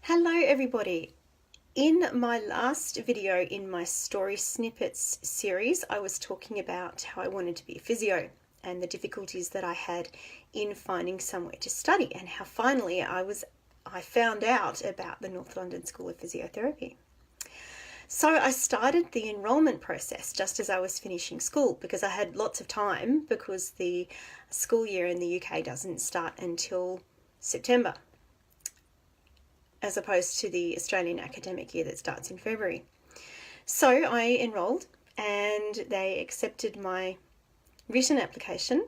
Hello everybody. In my last video in my story snippets series, I was talking about how I wanted to be a physio and the difficulties that I had in finding somewhere to study, and how finally I found out about the North London School of Physiotherapy. So I started the enrolment process just as I was finishing school, because I had lots of time, because the school year in the UK doesn't start until September, as opposed to the Australian academic year that starts in February. So I enrolled and they accepted my written application.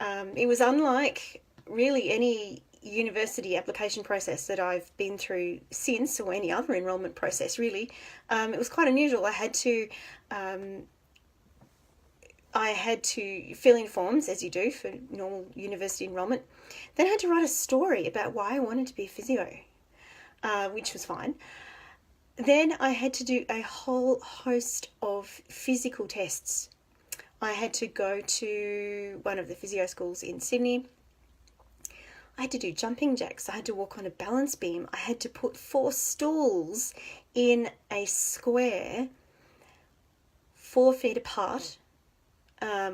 It was unlike really any university application process that I've been through since, or any other enrolment process really. It was quite unusual. I had to fill in forms, as you do for normal university enrolment. Then I had to write a story about why I wanted to be a physio, which was fine. Then I had to do a whole host of physical tests. I had to go to one of the physio schools in Sydney. I had to do jumping jacks. I had to walk on a balance beam. I had to put 4 stools in a square 4 feet apart,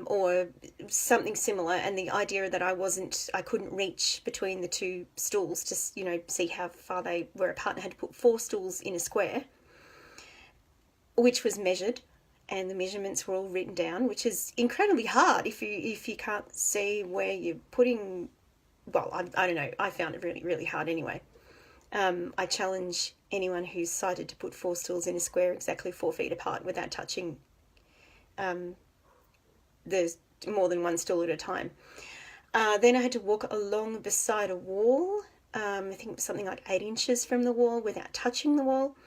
or something similar, and the idea that I couldn't reach between the 2 stools to see how far they were apart. I had to put 4 stools in a square, which was measured, and the measurements were all written down, which is incredibly hard if you can't see where you're putting. Well, I don't know. I found it really, really hard anyway. I challenge anyone who's decided to put 4 stools in a square exactly 4 feet apart without touching there's more than 1 stool at a time. Then I had to walk along beside a wall, I think it was something like 8 inches from the wall, without touching the wall.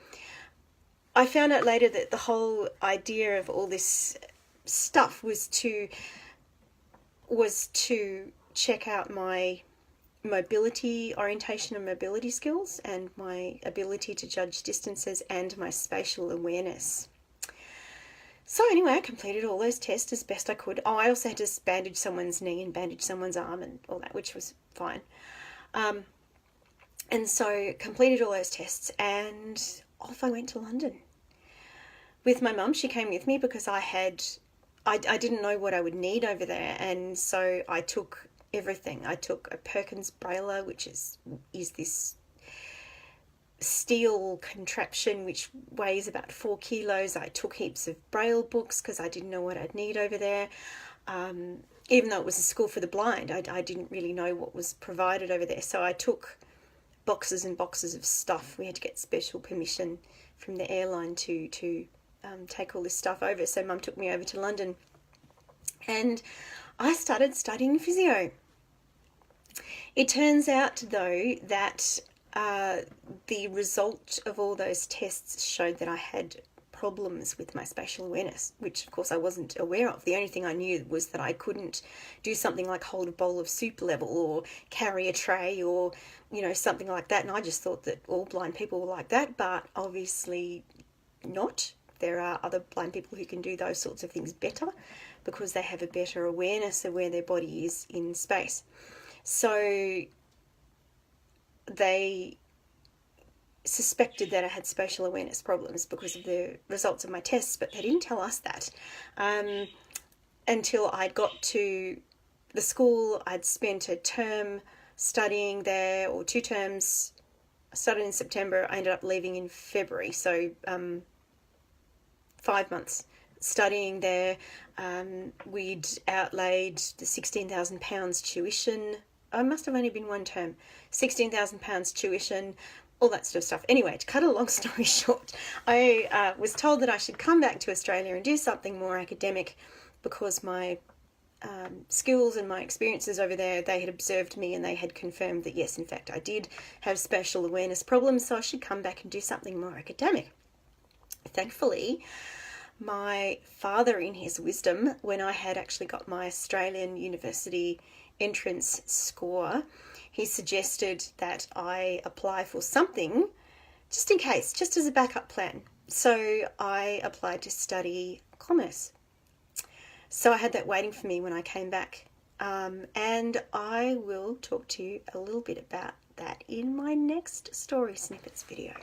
I found out later that the whole idea of all this stuff was to check out my orientation and mobility skills, and my ability to judge distances, and my spatial awareness. So anyway, I completed all those tests as best I could. I also had to bandage someone's knee and bandage someone's arm and all that, which was fine. And so completed all those tests, and off I went to London with my mum. She came with me because I didn't know what I would need over there, and so I took everything. I took a Perkins Brailler, which is this steel contraption which weighs about 4 kilos. I took heaps of Braille books because I didn't know what I'd need over there. Even though it was a school for the blind, I didn't really know what was provided over there. So I took boxes and boxes of stuff. We had to get special permission from the airline to take all this stuff over. So Mum took me over to London, and I started studying physio. It turns out, though, that the result of all those tests showed that I had problems with my spatial awareness, which of course I wasn't aware of. The only thing I knew was that I couldn't do something like hold a bowl of soup level, or carry a tray, or something like that, and I just thought that all blind people were like that, but obviously not. There are other blind people who can do those sorts of things better because they have a better awareness of where their body is in space. So they suspected that I had spatial awareness problems because of the results of my tests, but they didn't tell us that until I got to the school. I'd spent a term studying there, or 2 terms. I started in September. I ended up leaving in February, so 5 months studying there. We'd outlaid the £16,000 tuition. I must have only been 1 term. £16,000 tuition, all that sort of stuff. Anyway, to cut a long story short, I was told that I should come back to Australia and do something more academic, because my skills and my experiences over there, they had observed me and they had confirmed that yes, in fact, I did have spatial awareness problems, so I should come back and do something more academic. Thankfully, my father, in his wisdom, when I had actually got my Australian university entrance score, he suggested that I apply for something just in case, just as a backup plan. So I applied to study commerce. So I had that waiting for me when I came back. And I will talk to you a little bit about that in my next story snippets video.